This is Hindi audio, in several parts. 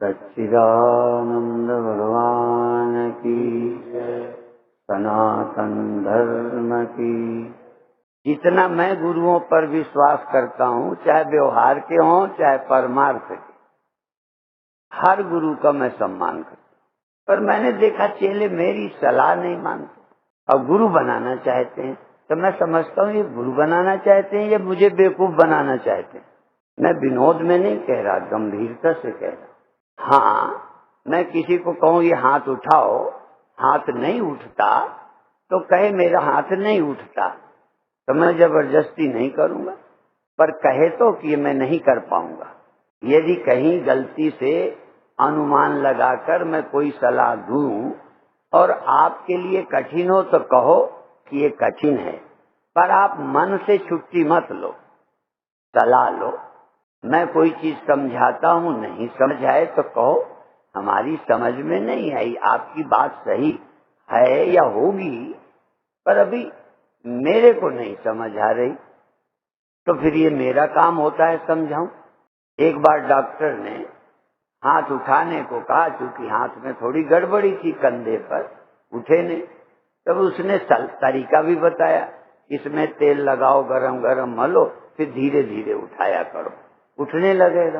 सच्चिदानंद भगवान की, सनातन धर्म की। जितना मैं गुरुओं पर विश्वास करता हूँ, चाहे व्यवहार के हों चाहे परमार्थ के, हर गुरु का मैं सम्मान करता हूँ। पर मैंने देखा चेले मेरी सलाह नहीं मानते और गुरु बनाना चाहते हैं, तो मैं समझता हूँ ये गुरु बनाना चाहते हैं या मुझे बेवकूफ बनाना चाहते हैं। मैं विनोद में नहीं कह रहा, गंभीरता से कह रहा। हाँ, मैं किसी को कहूँ ये हाथ उठाओ, हाथ नहीं उठता तो कहे मेरा हाथ नहीं उठता, तो मैं जबरदस्ती नहीं करूँगा। पर कहे तो कि मैं नहीं कर पाऊंगा। यदि कहीं गलती से अनुमान लगाकर मैं कोई सलाह दूं और आपके लिए कठिन हो तो कहो कि ये कठिन है, पर आप मन से छुट्टी मत लो, सलाह लो। मैं कोई चीज समझाता हूँ, नहीं समझ आए तो कहो हमारी समझ में नहीं आई, आपकी बात सही है या होगी पर अभी मेरे को नहीं समझ आ रही, तो फिर ये मेरा काम होता है समझाऊं। एक बार डॉक्टर ने हाथ उठाने को कहा, क्योंकि हाथ में थोड़ी गड़बड़ी थी, कंधे पर उठे नहीं। तब उसने तरीका भी बताया, इसमें तेल लगाओ, गरम गरम मलो, फिर धीरे धीरे उठाया करो, उठने लगेगा।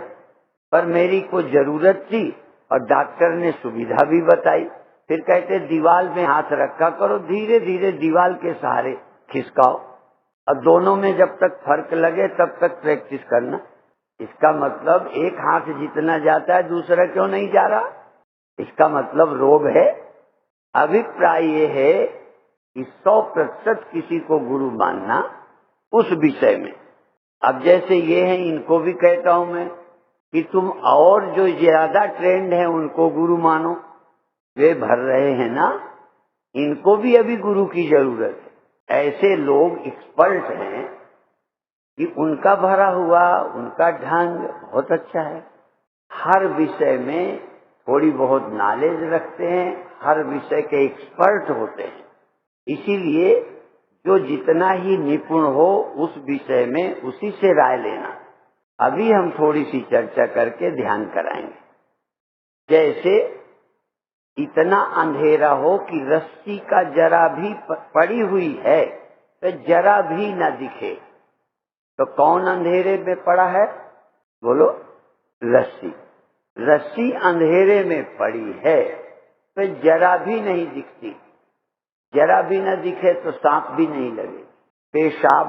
पर मेरी को जरूरत थी और डॉक्टर ने सुविधा भी बताई। फिर कहते दीवार में हाथ रखा करो, धीरे धीरे दीवार के सहारे खिसकाओ, और दोनों में जब तक फर्क लगे तब तक प्रैक्टिस करना। इसका मतलब एक हाथ जितना जाता है दूसरा क्यों नहीं जा रहा, इसका मतलब रोग है। अभिप्राय ये है कि 100% किसी को गुरु मानना उस विषय में। अब जैसे ये है, इनको भी कहता हूं मैं कि तुम और जो ज्यादा ट्रेंड है उनको गुरु मानो, वे भर रहे हैं ना, इनको भी अभी गुरु की जरूरत है। ऐसे लोग एक्सपर्ट हैं कि उनका भरा हुआ, उनका ढंग बहुत अच्छा है, हर विषय में थोड़ी बहुत नॉलेज रखते हैं, हर विषय के एक्सपर्ट होते हैं। इसीलिए जो जितना ही निपुण हो उस विषय में उसी से राय लेना। अभी हम थोड़ी सी चर्चा करके ध्यान कराएंगे। जैसे इतना अंधेरा हो कि रस्सी का जरा भी पड़ी हुई है तो जरा भी न दिखे, तो कौन अंधेरे में पड़ा है, बोलो, रस्सी। रस्सी अंधेरे में पड़ी है तो जरा भी नहीं दिखती, जरा भी न दिखे तो सांप भी नहीं लगे, पेशाब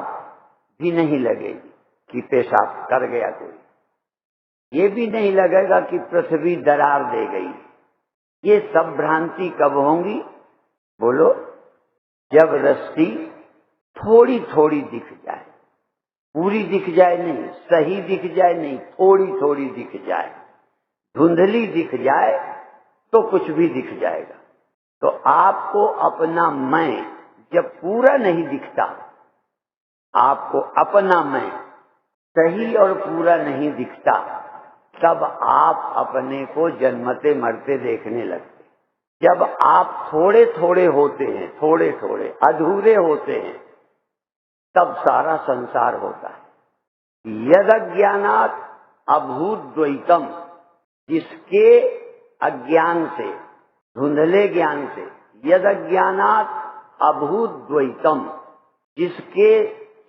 भी नहीं लगेगी कि पेशाब कर गया कोई, ये भी नहीं लगेगा कि पृथ्वी दरार दे गई। ये सब भ्रांति कब होंगी, बोलो, जब रस्सी थोड़ी थोड़ी दिख जाए, पूरी दिख जाए नहीं, सही दिख जाए नहीं, थोड़ी थोड़ी दिख जाए, धुंधली दिख जाए तो कुछ भी दिख जाएगा। तो आपको अपना मैं जब पूरा नहीं दिखता, आपको अपना मैं सही और पूरा नहीं दिखता, तब आप अपने को जन्मते मरते देखने लगते। जब आप थोड़े थोड़े होते हैं, थोड़े थोड़े अधूरे होते हैं, तब सारा संसार होता है। यद अज्ञानात् अभूत द्वैतम, जिसके अज्ञान से, धुंधले ज्ञान से, यद अज्ञानात् अभूत द्वैतम, जिसके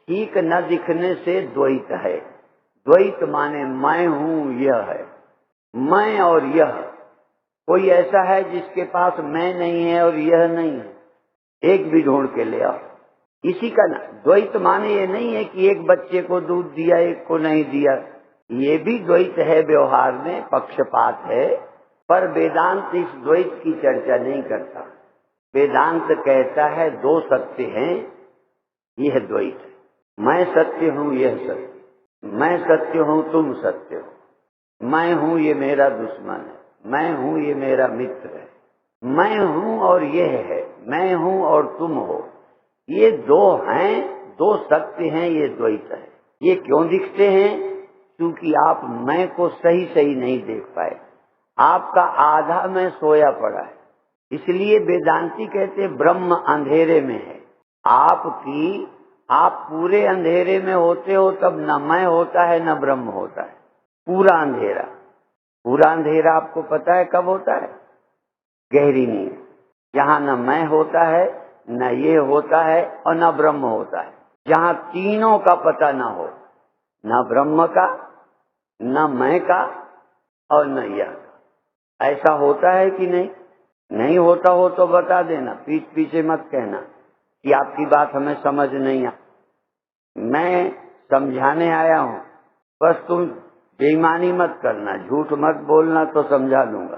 ठीक न दिखने से द्वैत है। द्वैत माने मैं हूं, यह है, मैं और यह। कोई ऐसा है जिसके पास मैं नहीं है और यह नहीं है, एक भी ढूंढ के ले आओ। इसी का ना द्वैत माने ये नहीं है कि एक बच्चे को दूध दिया एक को नहीं दिया, ये भी द्वैत है, व्यवहार में पक्षपात है। पर वेदांत इस द्वैत की चर्चा नहीं करता। वेदांत कहता है दो सत्य हैं, यह द्वैत है। मैं सत्य हूं, यह सत्य, मैं सत्य हूं, तुम सत्य हो, मैं हूं ये मेरा दुश्मन है, मैं हूं ये मेरा मित्र है, मैं हूं और यह है, मैं हूं और तुम हो, ये दो हैं, दो सत्य हैं, ये द्वैत है। ये क्यों दिखते हैं, क्योंकि आप मैं को सही सही नहीं देख पाए, आपका आधा मैं सोया पड़ा है। इसलिए वेदांती कहते ब्रह्म अंधेरे में है। आप पूरे अंधेरे में होते हो तब न मैं होता है न ब्रह्म होता है, पूरा अंधेरा। पूरा अंधेरा आपको पता है कब होता है? गहरी नींद, जहाँ न मैं होता है, न ये होता है और न ब्रह्म होता है, जहाँ तीनों का पता न हो, न ब्रह्म का, न मैं का और न यह का। ऐसा होता है कि नहीं? नहीं होता हो तो बता देना, पीछे पीछे मत कहना कि आपकी बात हमें समझ नहीं आ। मैं समझाने आया हूँ, बस तुम बेईमानी मत करना, झूठ मत बोलना तो समझा दूंगा।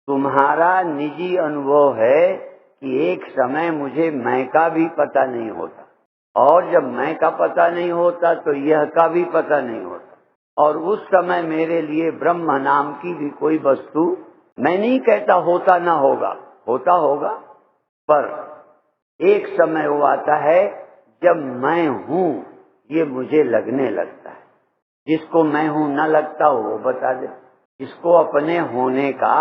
तुम्हारा निजी अनुभव है कि एक समय मुझे मैं का भी पता नहीं होता, और जब मैं का पता नहीं होता तो यह का भी पता नहीं होता, और उस समय मेरे लिए ब्रह्म नाम की भी कोई वस्तु, मैं नहीं कहता होता ना होगा, होता होगा, पर एक समय वो आता है जब मैं हूं ये मुझे लगने लगता है। जिसको मैं हूं न लगता हो वो बता दे। जिसको अपने होने का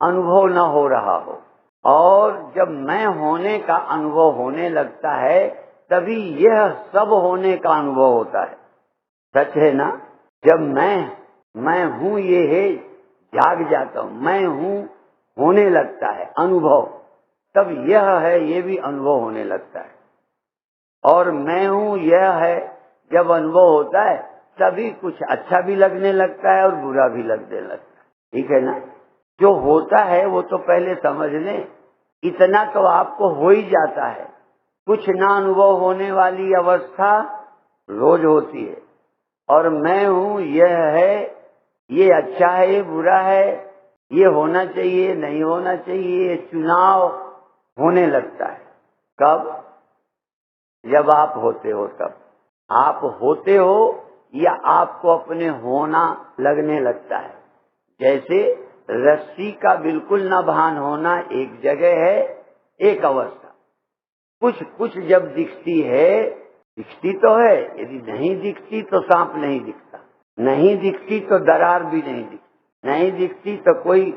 अनुभव न हो रहा हो, और जब मैं होने का अनुभव होने लगता है तभी यह सब होने का अनुभव होता है। सच है ना? जब मैं हूं ये है जाग जाता हूं, मैं हूं होने लगता है अनुभव, तब यह है ये भी अनुभव होने लगता है। और मैं हूं यह है जब अनुभव होता है तभी कुछ अच्छा भी लगने लगता है और बुरा भी लगने लगता है। ठीक है ना? जो होता है वो तो पहले समझ लें, इतना तो आपको हो ही जाता है। कुछ ना अनुभव होने वाली अवस्था रोज होती है, और मैं हूं यह है, ये अच्छा है ये बुरा है, ये होना चाहिए नहीं होना चाहिए, ये चुनाव होने लगता है। कब? जब आप होते हो तब। आप होते हो या आपको अपने होना लगने लगता है। जैसे रस्सी का बिल्कुल न भान होना एक जगह है, एक अवस्था। कुछ कुछ जब दिखती है, दिखती तो है, यदि नहीं दिखती तो सांप नहीं दिखता, नहीं दिखती तो दरार भी नहीं दिखती, नहीं दिखती तो कोई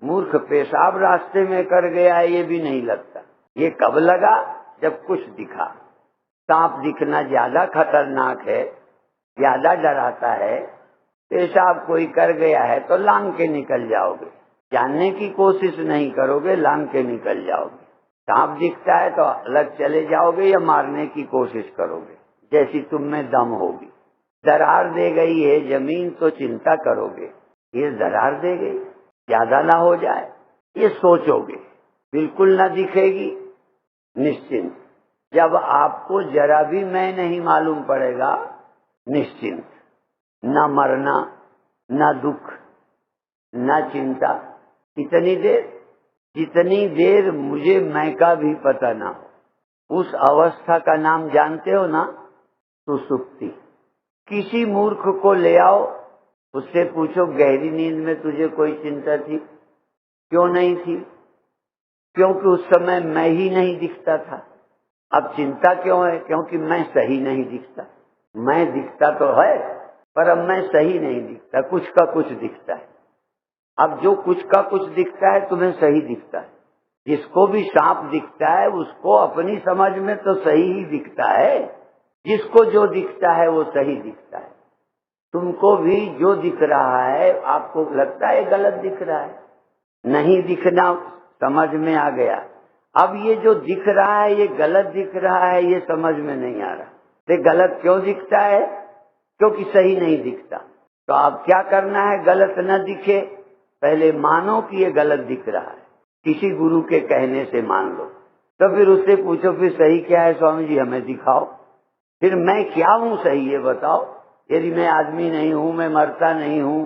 मूर्ख पेशाब रास्ते में कर गया ये भी नहीं लगता। ये कब लगा? जब कुछ दिखा। सांप दिखना ज्यादा खतरनाक है, ज्यादा डराता है। पेशाब कोई कर गया है तो लांग के निकल जाओगे, जानने की कोशिश नहीं करोगे, लांग के निकल जाओगे। सांप दिखता है तो अलग चले जाओगे या मारने की कोशिश करोगे, जैसी तुम में दम होगी। दरार दे गई है जमीन तो चिंता करोगे, ये दरार दे गई, ज्यादा ना हो जाए, ये सोचोगे। बिल्कुल ना दिखेगी, निश्चिंत। जब आपको जरा भी मैं नहीं मालूम पड़ेगा, निश्चिंत। न मरना, न दुख, न चिंता। इतनी देर, जितनी देर मुझे मैं का भी पता ना हो, उस अवस्था का नाम जानते हो ना? सुसुप्ति। किसी मूर्ख को ले आओ, उससे पूछो गहरी नींद में तुझे कोई चिंता थी? क्यों नहीं थी? क्योंकि उस समय मैं ही नहीं दिखता था। अब चिंता क्यों है? क्योंकि मैं सही नहीं दिखता। मैं दिखता तो है पर अब मैं सही नहीं दिखता, कुछ का कुछ दिखता है। अब जो कुछ का कुछ दिखता है तुम्हें सही दिखता है। जिसको भी सांप दिखता है उसको अपनी समझ में तो सही ही दिखता है, जिसको जो दिखता है वो सही दिखता है। तुमको भी जो दिख रहा है आपको लगता है गलत दिख रहा है, नहीं दिखना समझ में आ गया। अब ये जो दिख रहा है ये गलत दिख रहा है, ये समझ में नहीं आ रहा। ये गलत क्यों दिखता है? क्योंकि सही नहीं दिखता। तो अब क्या करना है? गलत न दिखे, पहले मानो कि ये गलत दिख रहा है। किसी गुरु के कहने से मान लो, तो फिर उससे पूछो फिर सही क्या है स्वामी जी, हमें दिखाओ। फिर मैं क्या हूँ सही ये बताओ। यदि मैं आदमी नहीं हूँ, मैं मरता नहीं हूँ,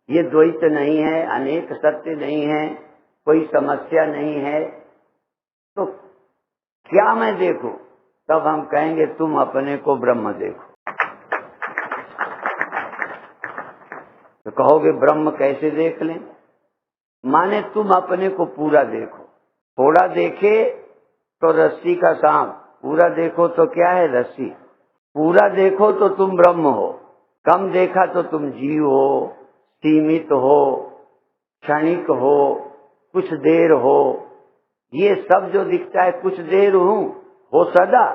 ये द्वैत नहीं है, अनेक सत्य नहीं है, कोई समस्या नहीं है, तो क्या मैं देखूं? तब हम कहेंगे तुम अपने को ब्रह्म देखो। तो कहोगे ब्रह्म कैसे देख लें? माने तुम अपने को पूरा देखो। थोड़ा देखे तो रस्सी का सांप, पूरा देखो तो क्या है? रस्सी। पूरा देखो तो तुम ब्रह्म हो, कम देखा तो तुम जीव हो, सीमित हो, क्षणिक हो, कुछ देर हो। ये सब जो दिखता है कुछ देर हूं, हो सदा।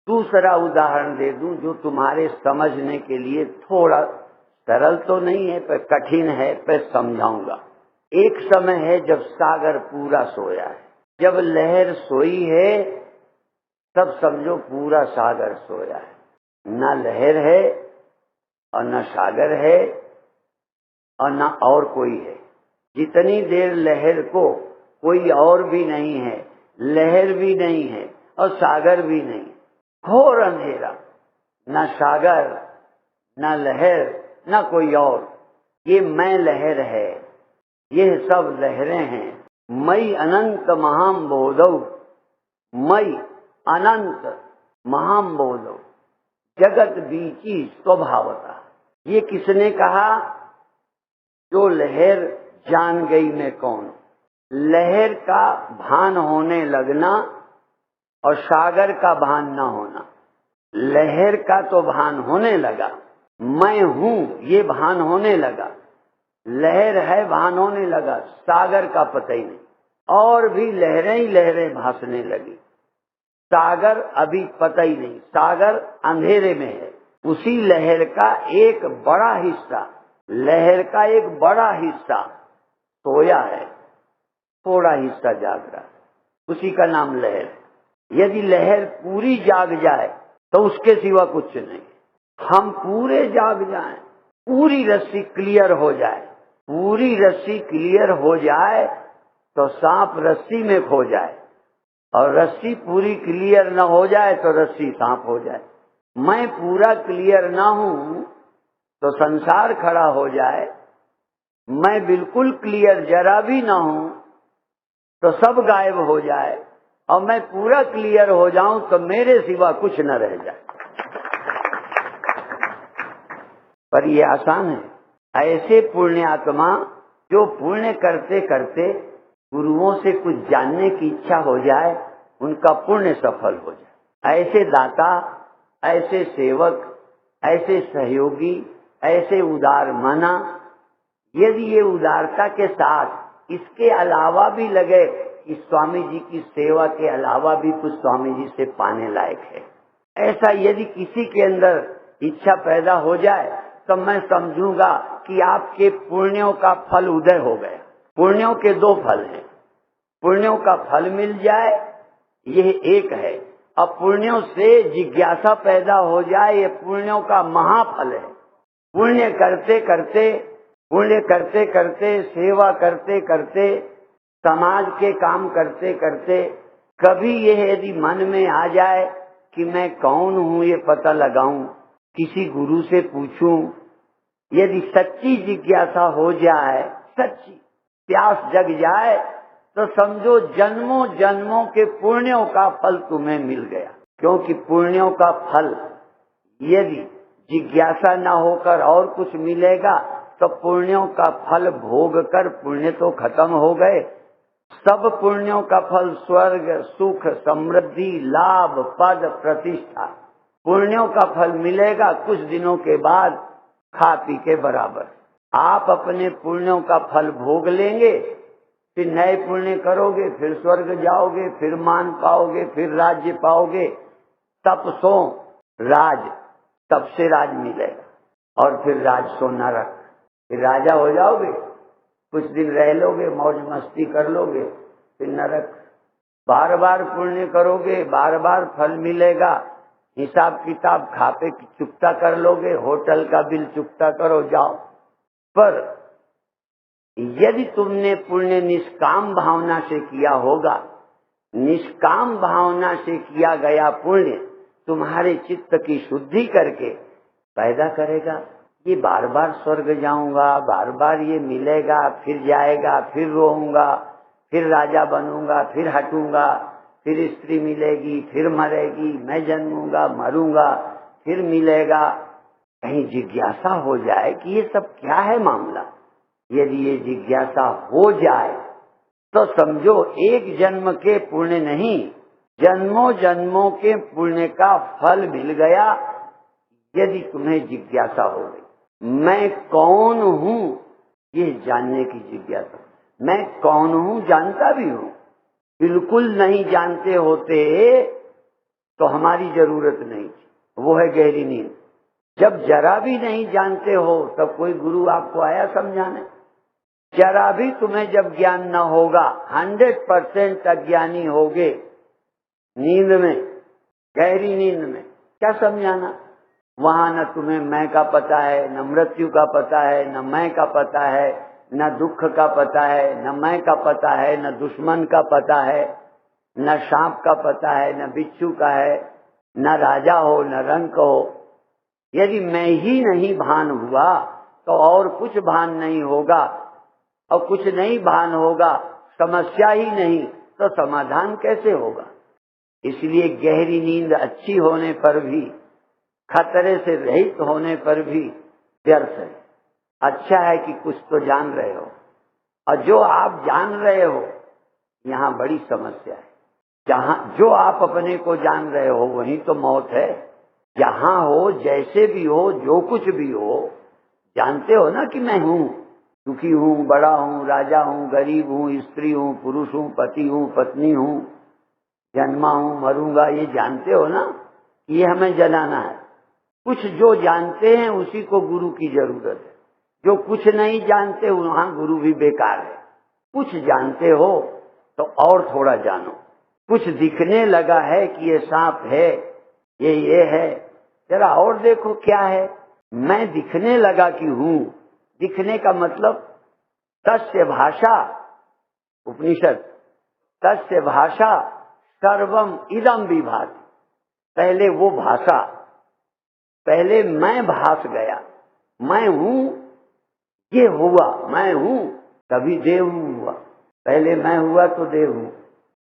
दूसरा उदाहरण दे दूं जो तुम्हारे समझने के लिए थोड़ा सरल तो नहीं है पर कठिन है, पर समझाऊंगा। एक समय है जब सागर पूरा सोया है, जब लहर सोई है तब समझो पूरा सागर सोया है। न लहर है और न सागर है और न और कोई है। जितनी देर लहर को कोई और भी नहीं है, लहर भी नहीं है और सागर भी नहीं, घोर अंधेरा, न सागर न लहर न कोई और, ये मैं लहर है, ये सब लहरें हैं। मई अनंत महाम बोधौ, मई अनंत महाम बोधौ, जगत बीची स्वभावता। ये किसने कहा? जो लहर जान गई मैं कौन। लहर का भान होने लगना और सागर का भान न होना। लहर का तो भान होने लगा, मैं हूं ये भान होने लगा, लहर है भान होने लगा, सागर का पता ही नहीं, और भी लहरें ही लहरें भासने लगी। सागर अभी पता ही नहीं, सागर अंधेरे में है। उसी लहर का एक बड़ा हिस्सा, लहर का एक बड़ा हिस्सा सोया है, थोड़ा हिस्सा जाग रहा है, उसी का नाम लहर। यदि लहर पूरी जाग जाए तो उसके सिवा कुछ नहीं। हम पूरे जाग जाएं, पूरी रस्सी क्लियर हो जाए, पूरी रस्सी क्लियर हो जाए तो सांप रस्सी में खो जाए, और रस्सी पूरी क्लियर न हो जाए तो रस्सी सांप हो जाए। मैं पूरा क्लियर ना हूं तो संसार खड़ा हो जाए, मैं बिल्कुल क्लियर जरा भी ना हूं तो सब गायब हो जाए, और मैं पूरा क्लियर हो जाऊं तो मेरे सिवा कुछ न रह जाए। पर ये आसान है। ऐसे पुण्यात्मा जो पुण्य करते करते गुरुओं से कुछ जानने की इच्छा हो जाए, उनका पुण्य सफल हो जाए। ऐसे दाता, ऐसे सेवक, ऐसे सहयोगी, ऐसे उदार मना, यदि ये उदारता के साथ इसके अलावा भी लगे कि स्वामी जी की सेवा के अलावा भी कुछ स्वामी जी से पाने लायक है, ऐसा यदि किसी के अंदर इच्छा पैदा हो जाए तो मैं समझूंगा कि आपके पुण्यों का फल उदय हो गया। पुण्यों के दो फल हैं, पुण्यों का फल मिल जाए यह एक है, और पुण्यों से जिज्ञासा पैदा हो जाए, ये पुण्यों का महाफल है। पुण्य करते करते, पुण्य करते करते, सेवा करते करते, समाज के काम करते करते, कभी यह यदि मन में आ जाए कि मैं कौन हूं ये पता लगाऊं, किसी गुरु से पूछूं, यदि सच्ची जिज्ञासा हो जाए, सच्ची प्यास जग जाए, तो समझो जन्मों जन्मों के पुण्यों का फल तुम्हें मिल गया। क्योंकि पुण्यों का फल यदि जिज्ञासा न होकर और कुछ मिलेगा तो पुण्यों का फल भोग कर पुण्य तो खत्म हो गए। सब पुण्यों का फल स्वर्ग, सुख, समृद्धि, लाभ, पद, प्रतिष्ठा, पुण्यों का फल मिलेगा कुछ दिनों के बाद खा पी के बराबर। आप अपने पुण्यों का फल भोग लेंगे, फिर नए पुण्य करोगे, फिर स्वर्ग जाओगे, फिर मान पाओगे, फिर राज्य पाओगे, तप सो राज, तब से राज मिलेगा, और फिर राज सो नरक, फिर राजा हो जाओगे, कुछ दिन रह लोगे, मौज मस्ती कर लोगे, फिर नरक। बार बार पुण्य करोगे, बार बार फल मिलेगा, हिसाब किताब खाते चुकता कर लोगे, होटल का बिल चुकता करो, जाओ। पर यदि तुमने पुण्य निष्काम भावना से किया होगा, निष्काम भावना से किया गया पुण्य तुम्हारे चित्त की शुद्धि करके पैदा करेगा, ये बार बार स्वर्ग जाऊंगा, बार बार ये मिलेगा, फिर जाएगा, फिर रोऊंगा, फिर राजा बनूंगा, फिर हटूंगा, फिर स्त्री मिलेगी, फिर मरेगी, मैं जन्मूंगा, मरूंगा, फिर मिलेगा। कहीं जिज्ञासा हो जाए कि ये सब क्या है मामला। यदि ये जिज्ञासा हो जाए तो समझो एक जन्म के पुण्य नहीं, जन्मों जन्मों के पुण्य का फल मिल गया। यदि तुम्हें जिज्ञासा हो गई, मैं कौन हूं ये जानने की जिज्ञासा, मैं कौन हूं जानता भी हूं, बिल्कुल नहीं जानते होते तो हमारी जरूरत नहीं थी, वो है गहरी नींद। जब जरा भी नहीं जानते हो तब कोई गुरु आपको आया समझाने? जरा भी तुम्हें जब ज्ञान न होगा, 100% अज्ञानी होगे नींद में, गहरी नींद में, क्या समझाना? वहां न तुम्हें मैं का पता है, न मृत्यु का पता है, न मैं का पता है, न दुख का पता है, न मैं का पता है, न दुश्मन का पता है, न सांप का पता है, न बिच्छू का है, न राजा हो न रंक हो। यदि मैं ही नहीं भान हुआ तो और कुछ भान नहीं होगा, और कुछ नहीं भान होगा, समस्या ही नहीं तो समाधान कैसे होगा? इसलिए गहरी नींद अच्छी होने पर भी, खतरे से रहित होने पर भी व्यर्थ है। अच्छा है कि कुछ तो जान रहे हो, और जो आप जान रहे हो यहाँ बड़ी समस्या है। जहाँ जो आप अपने को जान रहे हो वहीं तो मौत है। जहाँ हो, जैसे भी हो, जो कुछ भी हो, जानते हो ना कि मैं हूँ, दुखी हूँ, बड़ा हूँ, राजा हूँ, गरीब हूँ, स्त्री हूँ, पुरुष हूँ, पति हूँ, पत्नी हूँ, जन्मा हूँ, मरूंगा, ये जानते हो ना कि ये हमें जनाना है। कुछ जो जानते हैं उसी को गुरु की जरूरत है। जो कुछ नहीं जानते वहां गुरु भी बेकार है। कुछ जानते हो तो और थोड़ा जानो। कुछ दिखने लगा है कि ये सांप है, ये है, जरा और देखो क्या है। मैं दिखने लगा कि हूं, दिखने का मतलब तस्य भाषा, उपनिषद, तस्य भाषा सर्वम इदम विभाति। पहले वो भाषा, पहले मैं भास गया, मैं हूं, ये हुआ, मैं हूं तभी देह हुआ। पहले मैं हुआ तो देह हूं।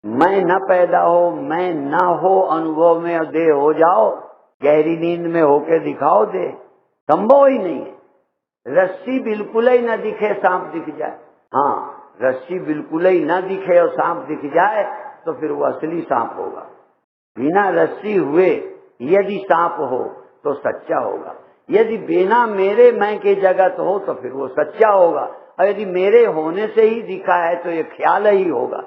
मैं न पैदा हो, मैं न हो अनुभव में और देह हो जाओ, गहरी नींद में होके दिखाओ देह, संभव ही नहीं है। रस्सी बिल्कुल ही न दिखे, सांप दिख जाए। हाँ, रस्सी बिल्कुल ही न दिखे और सांप दिख जाए तो फिर वो असली सांप होगा। बिना रस्सी हुए यदि सांप हो तो सच्चा होगा। यदि बिना मेरे मैं के जगत हो तो फिर वो सच्चा होगा। और यदि मेरे होने से ही दिखा है तो ये ख्याल ही होगा।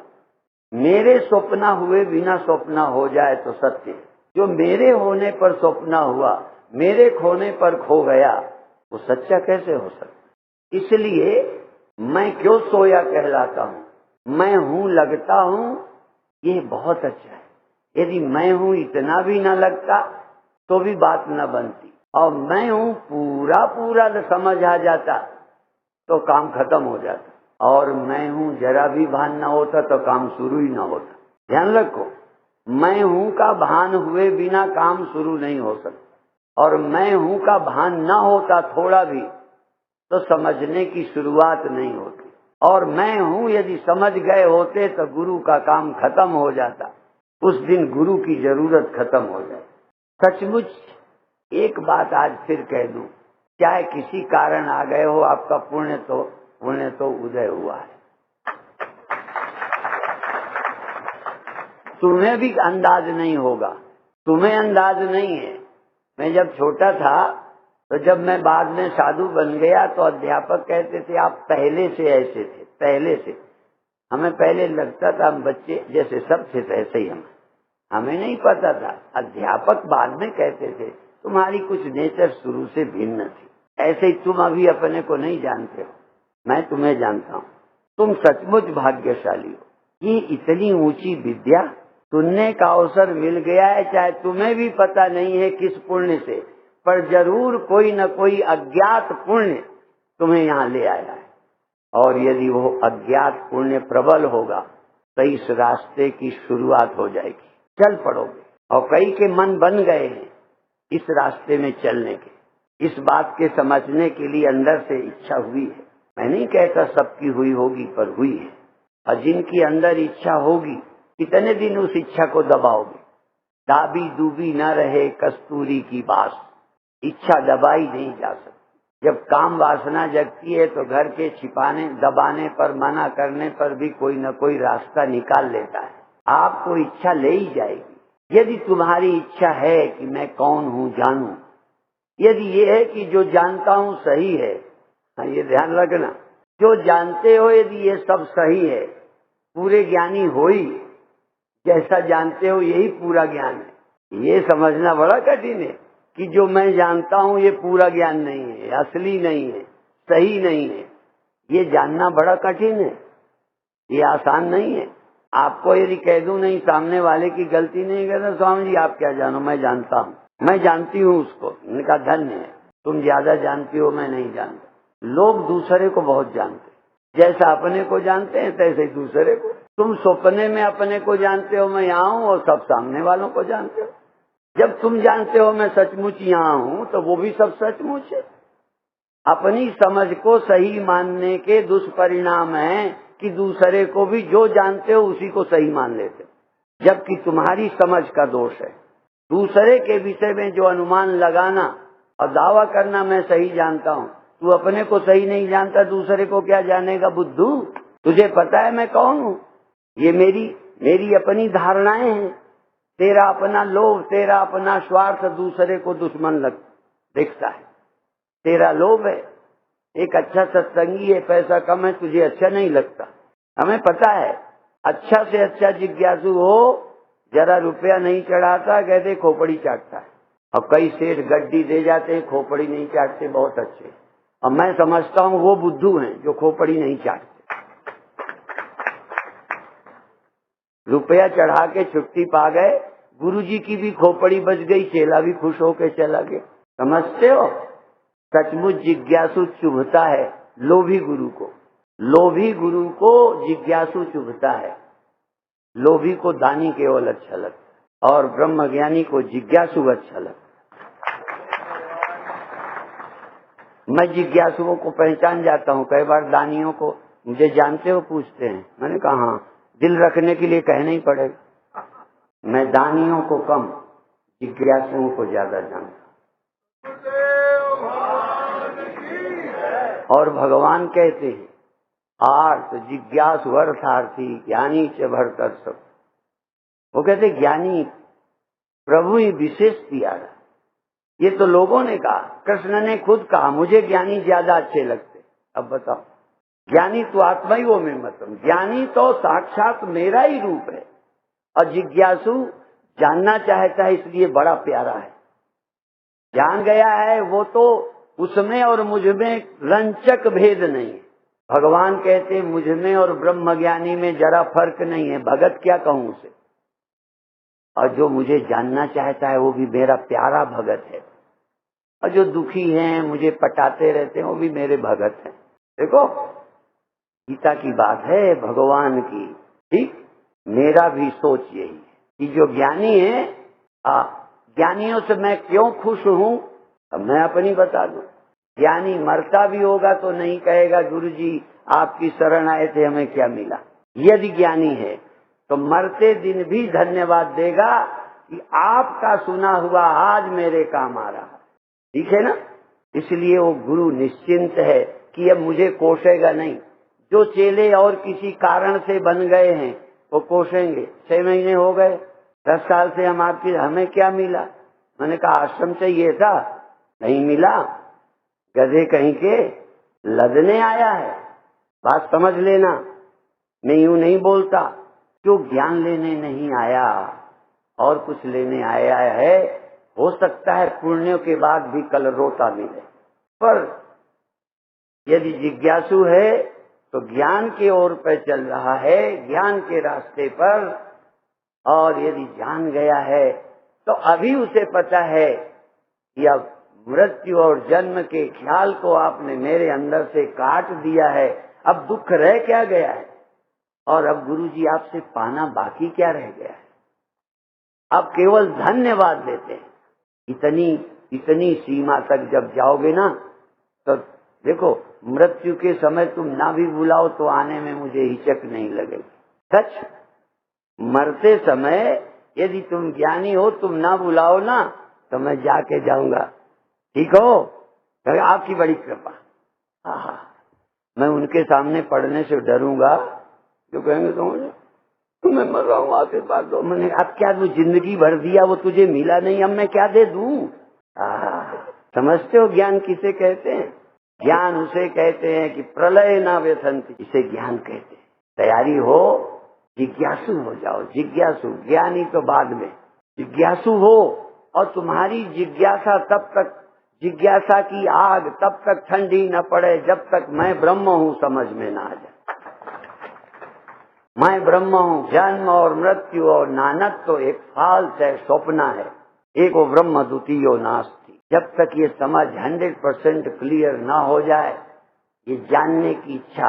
मेरे स्वप्न हुए बिना स्वप्न हो जाए तो सत्य। जो मेरे होने पर स्वप्न हुआ, मेरे खोने पर खो गया, वो सच्चा कैसे हो सकता? इसलिए मैं क्यों सोया कहलाता हूँ, मैं हूँ लगता हूँ, ये बहुत अच्छा है। यदि मैं हूँ इतना भी न लगता तो भी बात न बनती, और मैं हूँ पूरा पूरा समझ आ जाता तो काम खत्म हो जाता। और मैं हूँ जरा भी भान न होता तो काम शुरू ही न होता। ध्यान रखो, मैं हूँ का भान हुए बिना काम शुरू नहीं हो सकता, और मैं हूँ का भान न होता थोड़ा भी तो समझने की शुरुआत नहीं होती। और मैं हूँ यदि समझ गए होते तो गुरु का काम खत्म हो जाता। उस दिन गुरु की जरूरत खत्म हो जाए। सचमुच एक बात आज फिर कह दूं, चाहे किसी कारण आ गए हो, आपका पुण्य तो उदय हुआ है। तुम्हें भी अंदाज नहीं होगा, तुम्हें अंदाज नहीं है। मैं जब छोटा था तो जब मैं बाद में साधु बन गया तो अध्यापक कहते थे आप पहले से ऐसे थे, पहले से। हमें पहले लगता था हम बच्चे जैसे सब थे वैसे ही हमें नहीं पता था। अध्यापक बाद में कहते थे तुम्हारी कुछ नेचर शुरू से भिन्न थी, ऐसे ही तुम अभी अपने को नहीं जानते हो, मैं तुम्हें जानता हूँ। तुम सचमुच भाग्यशाली हो। ये इतनी ऊंची विद्या सुनने का अवसर मिल गया है, चाहे तुम्हें भी पता नहीं है किस पुण्य से, पर जरूर कोई न कोई अज्ञात पुण्य तुम्हें यहाँ ले आया है। और यदि वो अज्ञात पुण्य प्रबल होगा तो इस रास्ते की शुरुआत हो जाएगी, चल पड़ोगे। और कई के मन बन गए हैं इस रास्ते में चलने के, इस बात के समझने के लिए अंदर से इच्छा हुई है। मैं नहीं कहता सबकी हुई होगी, पर हुई है। और जिनकी अंदर इच्छा होगी, कितने दिन उस इच्छा को दबाओगे? दाबी दूबी न रहे कस्तूरी की बास, इच्छा दबाई नहीं जा सकती। जब काम वासना जगती है तो घर के छिपाने, दबाने पर, मना करने पर भी कोई न कोई रास्ता निकाल लेता है। आपको इच्छा ले ही जाएगी। यदि तुम्हारी इच्छा है कि मैं कौन हूँ जानूं, यदि ये है कि जो जानता हूँ सही है, ये ध्यान रखना, जो जानते हो यदि ये सब सही है, पूरे ज्ञानी हो ही, जैसा जानते हो यही पूरा ज्ञान है, ये समझना बड़ा कठिन है कि जो मैं जानता हूं ये पूरा ज्ञान नहीं है, असली नहीं है, सही नहीं है। ये जानना बड़ा कठिन है, ये आसान नहीं है। आपको यदि कह दूं नहीं, सामने वाले की गलती नहीं, कहता स्वामी जी आप क्या जानो, मैं जानता हूं, मैं जानती हूं उसको। मैंने कहा धन्य है, तुम ज्यादा जानती हो, मैं नहीं जानता। लोग दूसरे को बहुत जानते, जैसा अपने को जानते हैं तैसे ही दूसरे को। तुम सपने में अपने को जानते हो मैं यहाँ हूँ, और सब सामने वालों को जानते हो। जब तुम जानते हो मैं सचमुच यहाँ हूँ, तो वो भी सब सचमुच है। अपनी समझ को सही मानने के दुष्परिणाम है कि दूसरे को भी जो जानते हो उसी को सही मान लेते हो, जबकि तुम्हारी समझ का दोष है। दूसरे के विषय में जो अनुमान लगाना और दावा करना मैं सही जानता हूँ, तू अपने को सही नहीं जानता, दूसरे को क्या जानेगा बुद्धू। तुझे पता है मैं कौन हूँ, ये मेरी अपनी धारणाएं हैं। तेरा अपना लोभ, तेरा अपना स्वार्थ दूसरे को दुश्मन दिखता है। तेरा लोभ है, एक अच्छा सत्संगी है, पैसा कम है, तुझे अच्छा नहीं लगता। हमें पता है, अच्छा से अच्छा जिज्ञासु हो, जरा रुपया नहीं चढ़ाता, कहते खोपड़ी चाटता है। और कई सेठ गड्डी दे जाते हैं, खोपड़ी नहीं चाटते, बहुत अच्छे। और मैं समझता हूँ वो बुद्धू हैं जो खोपड़ी नहीं चाटते। रुपया चढ़ा के छुट्टी पा गए, गुरुजी की भी खोपड़ी बच गई, चेला भी खुश होके चला गया। समझते हो, सचमुच जिज्ञासु चुभता है लोभी गुरु को। लोभी गुरु को जिज्ञासु चुभता है। लोभी को दानी केवल अच्छा लगता है और ब्रह्म ज्ञानी को जिज्ञासु अच्छा लगता है। मैं जिज्ञासुओं को पहचान जाता हूँ। कई बार दानियों को मुझे जानते हो पूछते हैं, मैंने कहा हाँ, दिल रखने के लिए कहना ही पड़ेगा। मैं दानियों को कम, जिज्ञासुओं को ज्यादा जानता हूँ। और भगवान कहते हैं आर्थ जिज्ञासु अर्थार्थी ज्ञानी च भरतर्षभ। वो कहते ज्ञानी प्रभु ही विशेष प्यारा। ये तो लोगों ने कहा, कृष्ण ने खुद कहा मुझे ज्ञानी ज्यादा अच्छे लगते। अब बताओ, ज्ञानी तो आत्मा ही वो में मतम, ज्ञानी तो साक्षात मेरा ही रूप है। और जिज्ञासु जानना चाहता है, इसलिए बड़ा प्यारा है। जान गया है वो तो उसमें और मुझ में रंचक भेद नहीं है। भगवान कहते मुझ में और ब्रह्म ज्ञानी में जरा फर्क नहीं है, भगत क्या कहूं उसे। और जो मुझे जानना चाहता है वो भी मेरा प्यारा भगत है। और जो दुखी हैं, मुझे पटाते रहते हैं, वो भी मेरे भगत हैं। देखो गीता की बात है, भगवान की। ठीक, मेरा भी सोच यही है कि जो ज्ञानी है, ज्ञानियों से मैं क्यों खुश हूं, अब मैं अपनी बता दूं। ज्ञानी मरता भी होगा तो नहीं कहेगा गुरुजी आपकी शरण आए थे, हमें क्या मिला। यदि ज्ञानी है तो मरते दिन भी धन्यवाद देगा कि आपका सुना हुआ आज मेरे काम आ रहा। ठीक है ना। इसलिए वो गुरु निश्चिंत है कि अब मुझे कोसेगा नहीं। जो चेले और किसी कारण से बन गए हैं वो कोसेंगे। 6 महीने हो गए, 10 साल से हमें क्या मिला। मैंने कहा आश्रम चाहिए था, नहीं मिला, गधे कहीं के लदने आया है। बात समझ लेना, मैं यूं नहीं बोलता। जो ज्ञान लेने नहीं आया और कुछ लेने आया है, हो सकता है पुण्यों के बाद भी कल रोता मिले। पर यदि जिज्ञासु है तो ज्ञान की ओर पर चल रहा है, ज्ञान के रास्ते पर। और यदि जान गया है तो अभी उसे पता है कि अब मृत्यु और जन्म के ख्याल को आपने मेरे अंदर से काट दिया है, अब दुख रह क्या गया है। और अब गुरुजी आपसे पाना बाकी क्या रह गया है। अब केवल धन्यवाद देते हैं। इतनी सीमा तक जब जाओगे ना, तो देखो मृत्यु के समय तुम ना भी बुलाओ तो आने में मुझे हिचक नहीं लगेगी। सच, मरते समय यदि तुम ज्ञानी हो, तुम ना बुलाओ ना, तो मैं जाके जाऊंगा। ठीक हो, तो आपकी बड़ी कृपा। मैं उनके सामने पढ़ने से डरूंगा, जो कहेंगे तो मैं मर रहा हूँ, आशीर्वाद दो। मैंने अब क्या तू जिंदगी भर दिया, वो तुझे मिला नहीं, अब मैं क्या दे दूं। समझते हो ज्ञान किसे कहते हैं। ज्ञान उसे कहते हैं कि प्रलय ना व्यथंती, इसे ज्ञान कहते हैं। तैयारी हो, जिज्ञासु हो जाओ। जिज्ञासु, ज्ञानी तो बाद में। जिज्ञासु हो और तुम्हारी जिज्ञासा तब तक, जिज्ञासा की आग तब तक ठंडी न पड़े जब तक मैं ब्रह्म हूँ समझ में ना आ जाए। मैं ब्रह्म हूँ, जन्म और मृत्यु और नानक तो एक फाल्स है, स्वप्न है, एक वो ब्रह्म द्वितीयो नास्ति। जब तक ये समझ 100% क्लियर ना हो जाए, ये जानने की इच्छा,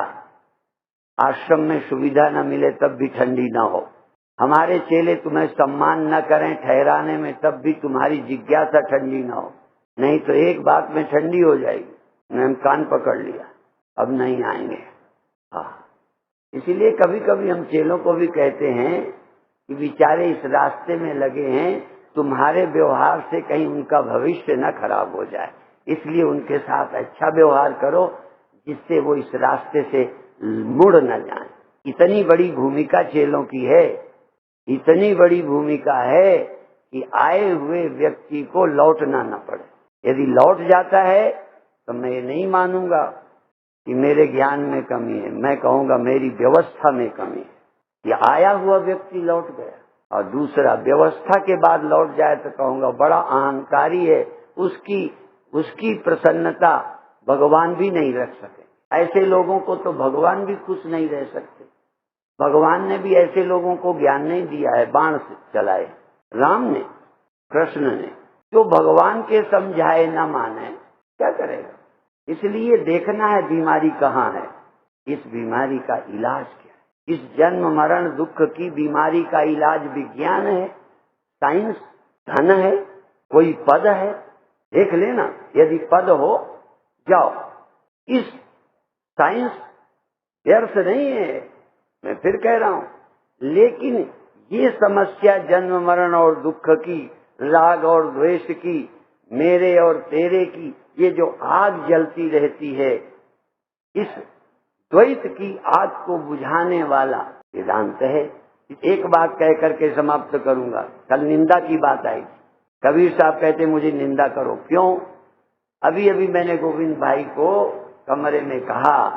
आश्रम में सुविधा न मिले तब भी ठंडी ना हो, हमारे चेले तुम्हें सम्मान न करें ठहराने में तब भी तुम्हारी जिज्ञासा ठंडी ना हो, नहीं तो एक बात में ठंडी हो जाएगी, मैंने कान पकड़ लिया, अब नहीं आएंगे। हाँ, इसीलिए कभी कभी हम चेलों को भी कहते हैं कि बेचारे इस रास्ते में लगे हैं, तुम्हारे व्यवहार से कहीं उनका भविष्य न खराब हो जाए, इसलिए उनके साथ अच्छा व्यवहार करो जिससे वो इस रास्ते से मुड़ न जाए। इतनी बड़ी भूमिका चेलों की है, इतनी बड़ी भूमिका है कि आए हुए व्यक्ति को लौटना न पड़े। यदि लौट जाता है तो मैं ये नहीं मानूंगा कि मेरे ज्ञान में कमी है, मैं कहूंगा मेरी व्यवस्था में कमी है। ये आया हुआ व्यक्ति लौट गया, और दूसरा व्यवस्था के बाद लौट जाए तो कहूंगा बड़ा अहंकारी है, उसकी प्रसन्नता भगवान भी नहीं रख सके। ऐसे लोगों को तो भगवान भी खुश नहीं रह सकते। भगवान ने भी ऐसे लोगों को ज्ञान नहीं दिया है, बाण से चलाए, राम ने, कृष्ण ने। जो भगवान के समझाए न माने क्या करेगा? इसलिए देखना है बीमारी कहाँ है, इस बीमारी का इलाज क्या है। इस जन्म मरण दुख की बीमारी का इलाज विज्ञान है, साइंस, धन है, कोई पद है, देख लेना। यदि पद हो जाओ, इस साइंस व्यर्थ नहीं है, मैं फिर कह रहा हूं, लेकिन ये समस्या जन्म मरण और दुख की, राग और द्वेष की, मेरे और तेरे की, ये जो आग जलती रहती है, इस द्वैत की आग को बुझाने वाला वेदांत है। एक बात कह करके समाप्त करूंगा। कल निंदा की बात आई, कबीर साहब कहते मुझे निंदा करो, क्यों? अभी अभी मैंने गोविंद भाई को कमरे में कहा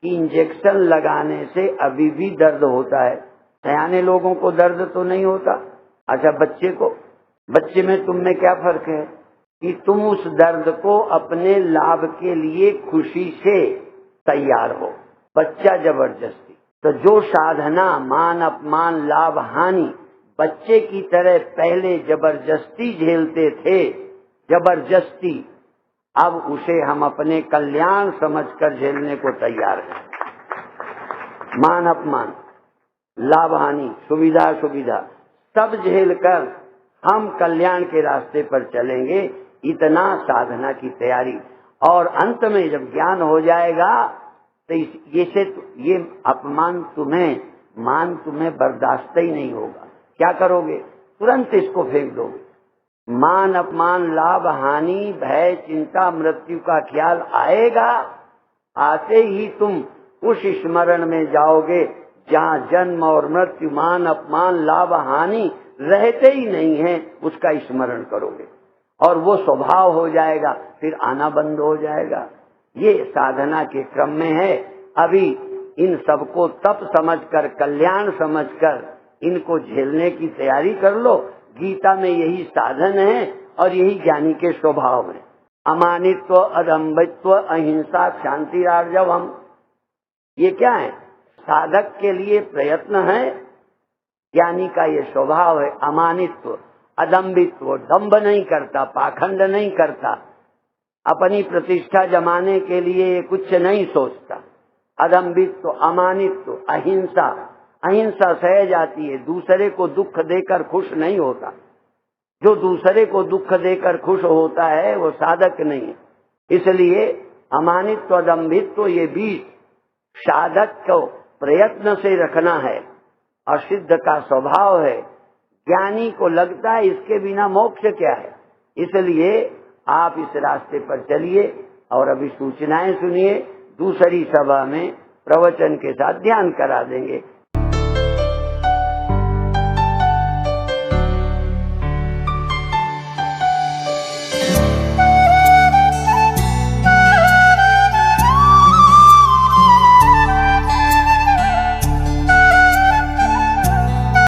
कि इंजेक्शन लगाने से अभी भी दर्द होता है। सयाने लोगों को दर्द तो नहीं होता, अच्छा बच्चे को, बच्चे में तुम में क्या फर्क है कि तुम उस दर्द को अपने लाभ के लिए खुशी से तैयार हो, बच्चा जबरदस्ती। तो जो साधना मान अपमान लाभ हानि बच्चे की तरह पहले जबरदस्ती झेलते थे, जबरदस्ती, अब उसे हम अपने कल्याण समझकर झेलने को तैयार हैं। मान अपमान लाभ हानि सुविधा सुविधा सब झेलकर हम कल्याण के रास्ते पर चलेंगे। इतना साधना की तैयारी, और अंत में जब ज्ञान हो जाएगा तो ये अपमान तुम्हें, मान तुम्हें बर्दाश्त ही नहीं होगा। क्या करोगे? तुरंत इसको फेंक दोगे। मान अपमान लाभ हानि भय चिंता मृत्यु का ख्याल आएगा, आते ही तुम उस स्मरण में जाओगे जहाँ जन्म और मृत्यु मान अपमान लाभ हानि रहते ही नहीं है, उसका स्मरण करोगे और वो स्वभाव हो जाएगा, फिर आना बंद हो जाएगा। ये साधना के क्रम में है। अभी इन सबको तप समझकर, कल्याण समझकर इनको झेलने की तैयारी कर लो। गीता में यही साधन है और यही ज्ञानी के स्वभाव है। अमानित्व अदम्भित्व अहिंसा शांति आर्जवम, ये क्या है? साधक के लिए प्रयत्न है, ज्ञानी का ये स्वभाव है। अमानित्व अदम्भित्व, दंभ नहीं करता, पाखंड नहीं करता, अपनी प्रतिष्ठा जमाने के लिए कुछ नहीं सोचता। अदम्भित्व अमानित्व अहिंसा, अहिंसा सह जाती है, दूसरे को दुख देकर खुश नहीं होता। जो दूसरे को दुख देकर खुश होता है वो साधक नहीं है। इसलिए अमानित्व अदम्भित्व ये बीच साधक को प्रयत्न से रखना है, और सिद्ध का स्वभाव है। ज्ञानी को लगता है इसके बिना मोक्ष क्या है। इसलिए आप इस रास्ते पर चलिए और अभी सूचनाएं सुनिए, दूसरी सभा में प्रवचन के साथ ध्यान करा देंगे।